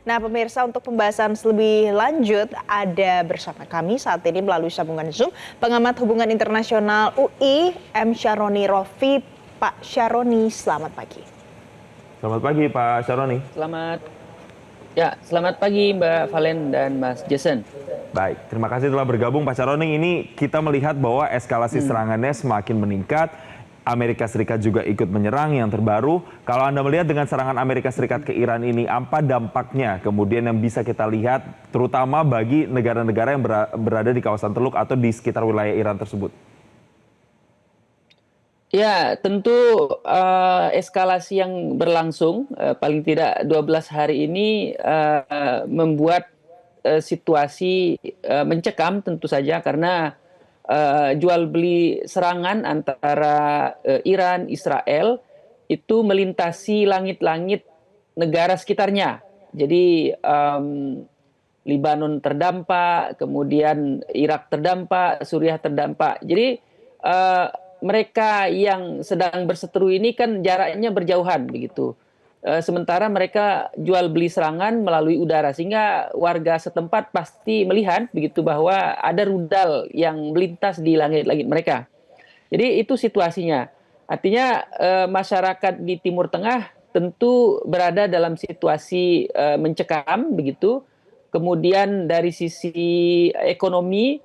Nah, pemirsa, untuk pembahasan lebih lanjut ada bersama kami saat ini melalui sambungan Zoom pengamat hubungan internasional UI M. Syaroni Rofi. Pak Syaroni, selamat pagi. Selamat pagi Pak Syaroni. Selamat pagi Mbak Valen dan Mas Jason. Baik, terima kasih telah bergabung Pak Syaroni. Ini kita melihat bahwa eskalasi serangannya semakin meningkat. Amerika Serikat juga ikut menyerang yang terbaru. Kalau Anda melihat dengan serangan Amerika Serikat ke Iran ini, apa dampaknya kemudian yang bisa kita lihat terutama bagi negara-negara yang berada di kawasan Teluk atau di sekitar wilayah Iran tersebut? Ya, tentu eskalasi yang berlangsung paling tidak 12 hari ini membuat situasi mencekam tentu saja karena jual beli serangan antara Iran, Israel itu melintasi langit-langit negara sekitarnya. Jadi Libanon terdampak, kemudian Irak terdampak, Suriah terdampak. Jadi mereka yang sedang berseteru ini kan jaraknya berjauhan begitu. Sementara mereka jual beli serangan melalui udara sehingga warga setempat pasti melihat begitu bahwa ada rudal yang melintas di langit-langit mereka. Jadi itu situasinya. Artinya masyarakat di Timur Tengah tentu berada dalam situasi mencekam begitu. Kemudian dari sisi ekonomi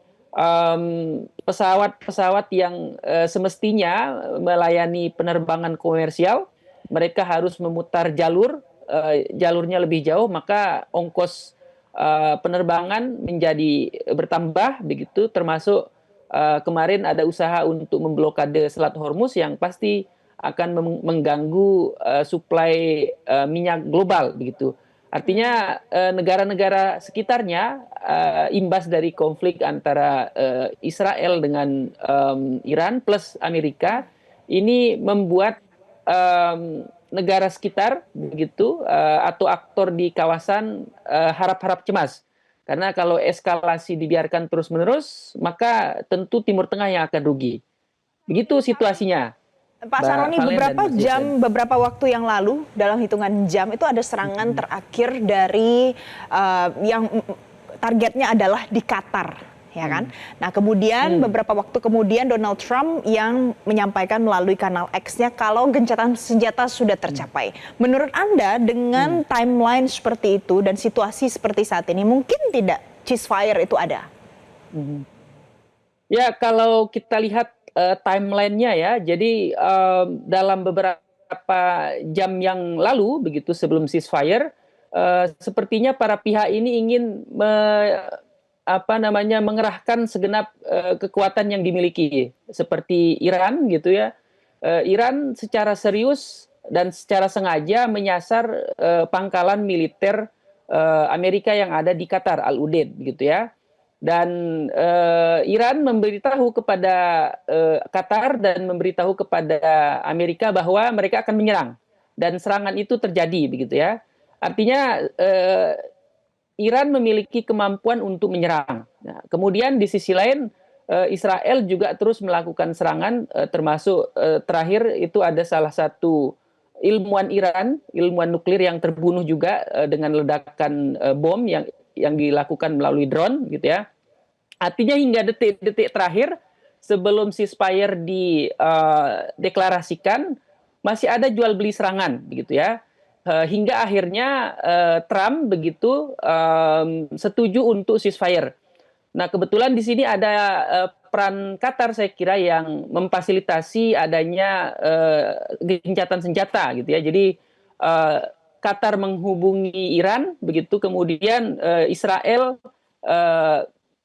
pesawat-pesawat yang semestinya melayani penerbangan komersial, mereka harus memutar jalurnya lebih jauh, maka ongkos penerbangan menjadi bertambah begitu, termasuk kemarin ada usaha untuk memblokade Selat Hormuz yang pasti akan mengganggu suplai minyak global begitu. Artinya negara-negara sekitarnya imbas dari konflik antara Israel dengan Iran plus Amerika ini membuat negara sekitar begitu atau aktor di kawasan harap-harap cemas. Karena kalau eskalasi dibiarkan terus-menerus, maka tentu Timur Tengah yang akan rugi. Begitu situasinya. Pak Syaroni, beberapa waktu yang lalu, dalam hitungan jam itu ada serangan terakhir dari yang targetnya adalah di Qatar, ya kan? Nah, kemudian beberapa waktu kemudian Donald Trump yang menyampaikan melalui kanal X-nya kalau gencatan senjata sudah tercapai. Menurut Anda dengan timeline seperti itu dan situasi seperti saat ini, mungkin tidak ceasefire itu ada? Ya, kalau kita lihat timelinenya ya, jadi dalam beberapa jam yang lalu begitu sebelum ceasefire, sepertinya para pihak ini ingin mengerahkan segenap kekuatan yang dimiliki, seperti Iran gitu ya. Iran secara serius dan secara sengaja menyasar pangkalan militer Amerika yang ada di Qatar, Al-Udeid gitu ya. Dan Iran memberitahu kepada Qatar dan memberitahu kepada Amerika bahwa mereka akan menyerang dan serangan itu terjadi begitu ya. Artinya Iran memiliki kemampuan untuk menyerang. Nah, kemudian di sisi lain Israel juga terus melakukan serangan, termasuk terakhir itu ada salah satu ilmuwan Iran, ilmuwan nuklir yang terbunuh juga dengan ledakan bom yang dilakukan melalui drone gitu ya. Artinya hingga detik-detik terakhir sebelum ceasefire dideklarasikan masih ada jual beli serangan begitu ya. Hingga akhirnya Trump begitu setuju untuk ceasefire. Nah, kebetulan di sini ada peran Qatar saya kira yang memfasilitasi adanya gencatan senjata gitu ya. Jadi Qatar menghubungi Iran begitu, kemudian Israel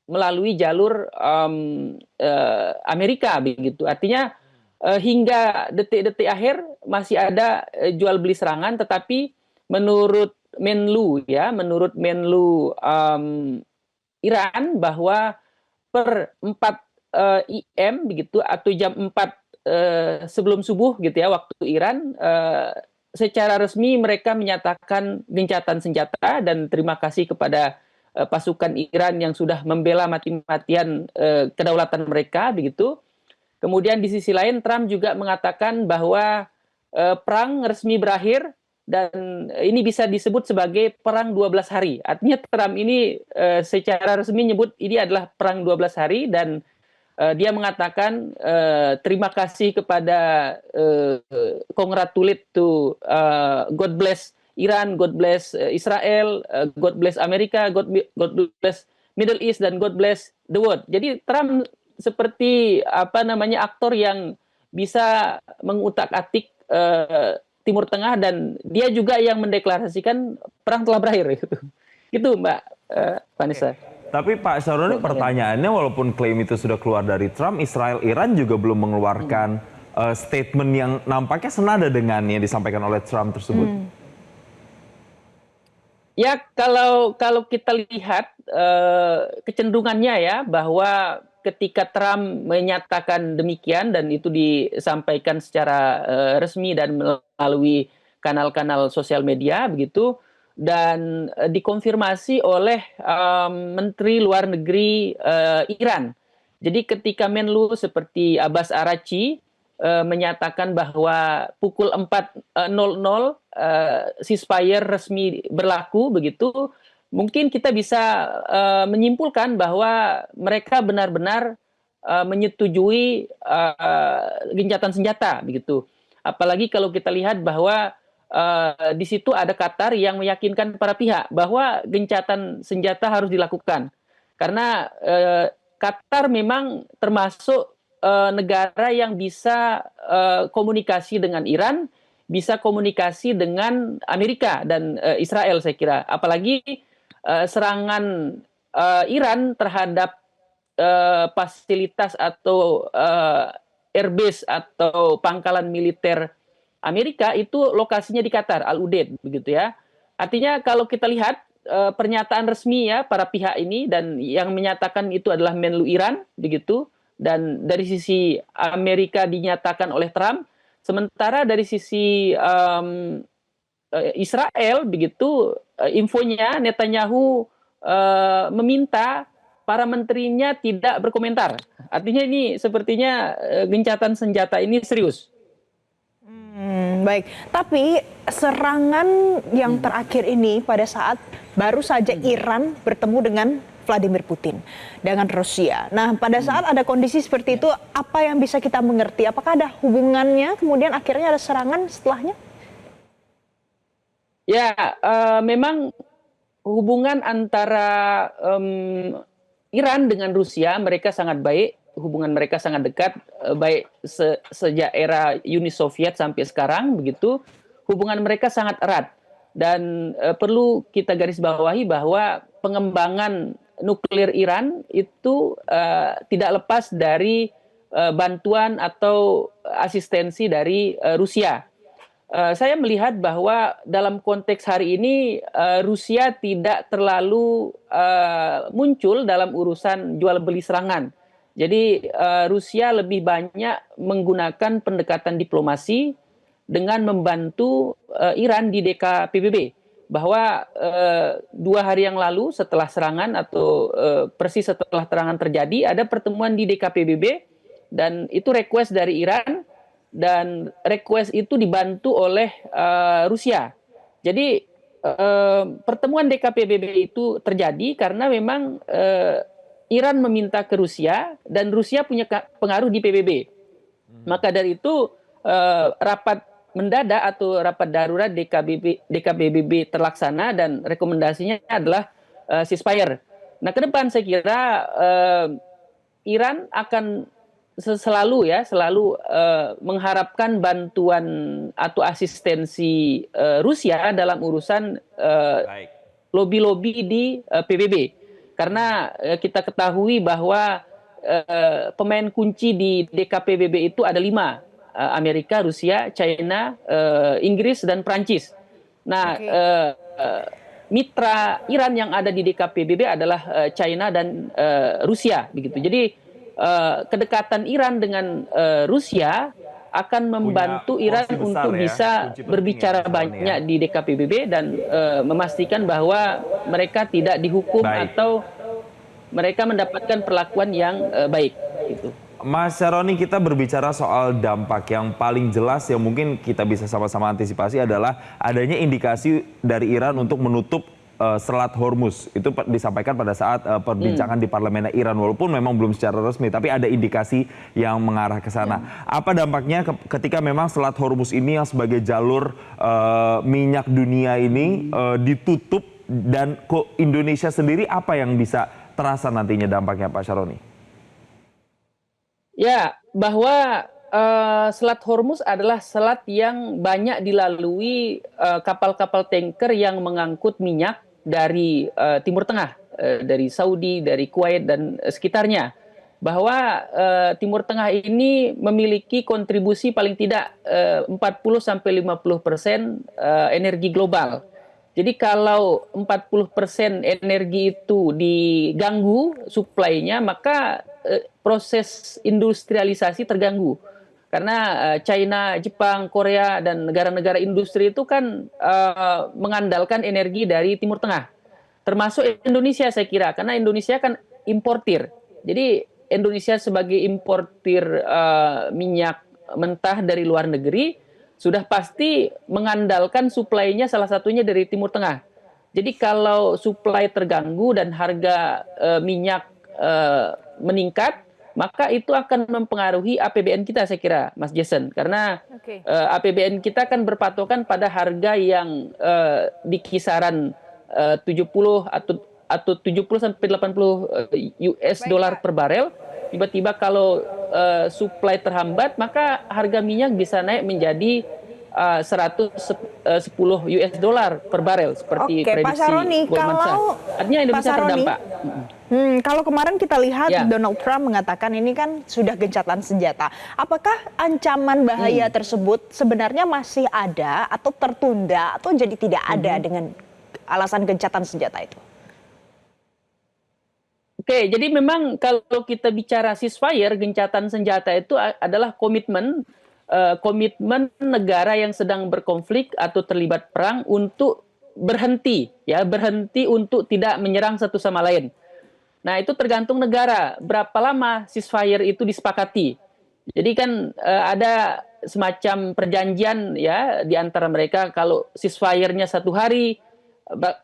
melalui jalur Amerika begitu. Artinya hingga detik-detik akhir masih ada jual beli serangan, tetapi menurut Menlu Iran bahwa per 4 IM begitu atau jam 4 sebelum subuh gitu ya waktu Iran, secara resmi mereka menyatakan gencatan senjata dan terima kasih kepada pasukan Iran yang sudah membela mati-matian kedaulatan mereka begitu. Kemudian di sisi lain Trump juga mengatakan bahwa perang resmi berakhir dan ini bisa disebut sebagai perang 12 hari. Artinya Trump ini secara resmi menyebut ini adalah perang 12 hari dan dia mengatakan terima kasih kepada congratulate to God bless Iran, God bless Israel, God bless Amerika, God bless Middle East dan God bless the world. Jadi Trump seperti aktor yang bisa mengutak-atik Timur Tengah dan dia juga yang mendeklarasikan perang telah berakhir gitu. Gitu Mbak Vanessa. Tapi Pak Syaroni, pertanyaannya walaupun klaim itu sudah keluar dari Trump, Israel Iran juga belum mengeluarkan statement yang nampaknya senada dengan yang disampaikan oleh Trump tersebut. Ya kalau kita lihat kecenderungannya ya bahwa ketika Trump menyatakan demikian dan itu disampaikan secara resmi dan melalui kanal-kanal sosial media begitu dan dikonfirmasi oleh Menteri Luar Negeri Iran. Jadi ketika Menlu seperti Abbas Araghchi menyatakan bahwa pukul 4.00 ceasefire resmi berlaku begitu, mungkin kita bisa menyimpulkan bahwa mereka benar-benar menyetujui gencatan senjata begitu. Apalagi kalau kita lihat bahwa di situ ada Qatar yang meyakinkan para pihak bahwa gencatan senjata harus dilakukan. Karena Qatar memang termasuk negara yang bisa komunikasi dengan Iran, bisa komunikasi dengan Amerika dan Israel saya kira. Apalagi serangan Iran terhadap fasilitas atau airbase atau pangkalan militer Amerika itu lokasinya di Qatar, Al Udeid begitu ya. Artinya kalau kita lihat pernyataan resmi ya para pihak ini dan yang menyatakan itu adalah Menlu Iran begitu dan dari sisi Amerika dinyatakan oleh Trump, sementara dari sisi Israel begitu infonya Netanyahu meminta para menterinya tidak berkomentar. Artinya ini sepertinya gencatan senjata ini serius. Baik, tapi serangan yang terakhir ini pada saat baru saja Iran bertemu dengan Vladimir Putin, dengan Rusia. Nah, pada saat ada kondisi seperti itu, apa yang bisa kita mengerti? Apakah ada hubungannya, kemudian akhirnya ada serangan setelahnya? Ya, memang hubungan antara Iran dengan Rusia, mereka sangat baik. Hubungan mereka sangat dekat, baik sejak era Uni Soviet sampai sekarang begitu. Hubungan mereka sangat erat dan perlu kita garis bawahi bahwa pengembangan nuklir Iran itu tidak lepas dari bantuan atau asistensi dari Rusia. Saya melihat bahwa dalam konteks hari ini Rusia tidak terlalu muncul dalam urusan jual beli serangan. Jadi Rusia lebih banyak menggunakan pendekatan diplomasi dengan membantu Iran di DKPBB. Bahwa 2 hari yang lalu setelah serangan atau persis setelah serangan terjadi ada pertemuan di DKPBB dan itu request dari Iran dan request itu dibantu oleh Rusia. Jadi pertemuan DKPBB itu terjadi karena memang Iran meminta ke Rusia dan Rusia punya pengaruh di PBB. Maka dari itu rapat mendadak atau rapat darurat DKPBB terlaksana dan rekomendasinya adalah ceasefire. Nah, ke depan saya kira Iran akan selalu mengharapkan bantuan atau asistensi Rusia dalam urusan lobby-lobby di PBB. Karena kita ketahui bahwa pemain kunci di DKPBB itu ada 5. Amerika, Rusia, China, Inggris, dan Prancis. Nah, mitra Iran yang ada di DKPBB adalah China dan Rusia. Begitu. Jadi kedekatan Iran dengan Rusia akan membantu Iran untuk bisa berbicara banyak di DKPBB dan memastikan bahwa mereka tidak dihukum atau mereka mendapatkan perlakuan yang baik. Gitu. Mas Syaroni, kita berbicara soal dampak yang paling jelas yang mungkin kita bisa sama-sama antisipasi adalah adanya indikasi dari Iran untuk menutup Selat Hormuz. Itu disampaikan pada saat perbincangan di parlemen Iran, walaupun memang belum secara resmi, tapi ada indikasi yang mengarah ke sana. Apa dampaknya ketika memang Selat Hormuz ini yang sebagai jalur minyak dunia ini ditutup, dan Indonesia sendiri apa yang bisa terasa nantinya dampaknya, Pak Syaroni? Ya, bahwa Selat Hormuz adalah selat yang banyak dilalui kapal-kapal tanker yang mengangkut minyak dari Timur Tengah, dari Saudi, dari Kuwait, dan sekitarnya. Bahwa Timur Tengah ini memiliki kontribusi paling tidak 40-50% energi global. Jadi kalau 40% energi itu diganggu suplainya, maka proses industrialisasi terganggu. Karena China, Jepang, Korea, dan negara-negara industri itu kan mengandalkan energi dari Timur Tengah. Termasuk Indonesia saya kira, karena Indonesia kan importir. Jadi Indonesia sebagai importir minyak mentah dari luar negeri, sudah pasti mengandalkan suplainya salah satunya dari Timur Tengah. Jadi kalau suplai terganggu dan harga minyak meningkat, maka itu akan mempengaruhi APBN kita saya kira, Mas Jason. Karena APBN kita kan berpatokan pada harga yang di kisaran 70 atau 70 sampai 80 US dollar per barel. Tiba-tiba kalau supply terhambat, maka harga minyak bisa naik menjadi 110 US dollar per barel seperti prediksi Pak Syaroni, Goldman Sachs. Artinya Indonesia terdampak. Kalau kemarin kita lihat Donald Trump mengatakan ini kan sudah gencatan senjata. Apakah ancaman bahaya tersebut sebenarnya masih ada atau tertunda atau jadi tidak ada dengan alasan gencatan senjata itu? Oke, jadi memang kalau kita bicara ceasefire, gencatan senjata itu adalah komitmen negara yang sedang berkonflik atau terlibat perang untuk berhenti untuk tidak menyerang satu sama lain. Nah, itu tergantung negara berapa lama ceasefire itu disepakati. Jadi kan ada semacam perjanjian ya di antara mereka, kalau ceasefire-nya 1 hari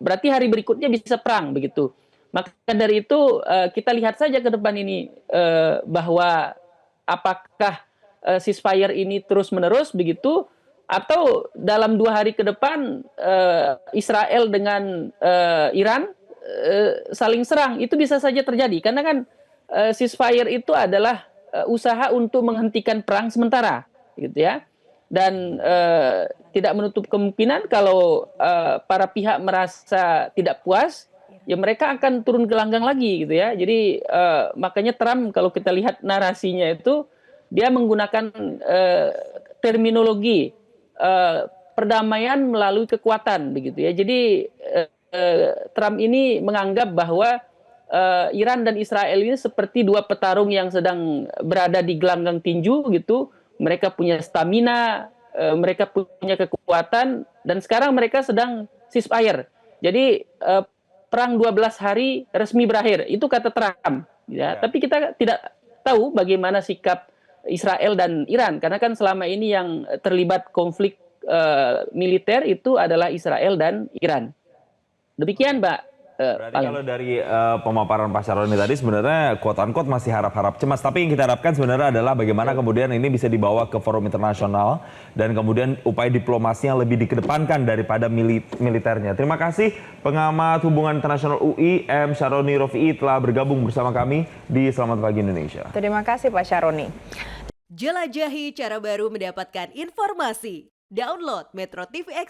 berarti hari berikutnya bisa perang begitu. Maka dari itu kita lihat saja ke depan ini bahwa apakah ceasefire ini terus-menerus begitu, atau dalam 2 hari ke depan Israel dengan Iran saling serang. Itu bisa saja terjadi karena kan ceasefire itu adalah usaha untuk menghentikan perang sementara, gitu ya. Dan tidak menutup kemungkinan kalau para pihak merasa tidak puas, ya mereka akan turun ke langgang lagi, gitu ya. Jadi makanya Trump kalau kita lihat narasinya itu, dia menggunakan terminologi perdamaian melalui kekuatan, begitu ya. Jadi Trump ini menganggap bahwa Iran dan Israel ini seperti 2 petarung yang sedang berada di gelanggang tinju gitu. Mereka punya stamina, mereka punya kekuatan, dan sekarang mereka sedang ceasefire. Jadi perang 12 hari resmi berakhir, itu kata Trump. Ya. Tapi kita tidak tahu bagaimana sikap Israel dan Iran, karena kan selama ini yang terlibat konflik militer itu adalah Israel dan Iran. Demikian, Mbak. Berarti kalau dari pemaparan Pak Syaroni tadi sebenarnya quote-unquote masih harap-harap cemas. Tapi yang kita harapkan sebenarnya adalah bagaimana kemudian ini bisa dibawa ke forum internasional dan kemudian upaya diplomasi yang lebih dikedepankan daripada militernya. Terima kasih pengamat hubungan internasional UI M. Syaroni Rofi'i telah bergabung bersama kami di Selamat Pagi Indonesia. Terima kasih Pak Syaroni. Jelajahi cara baru mendapatkan informasi. Download Metro TV Extra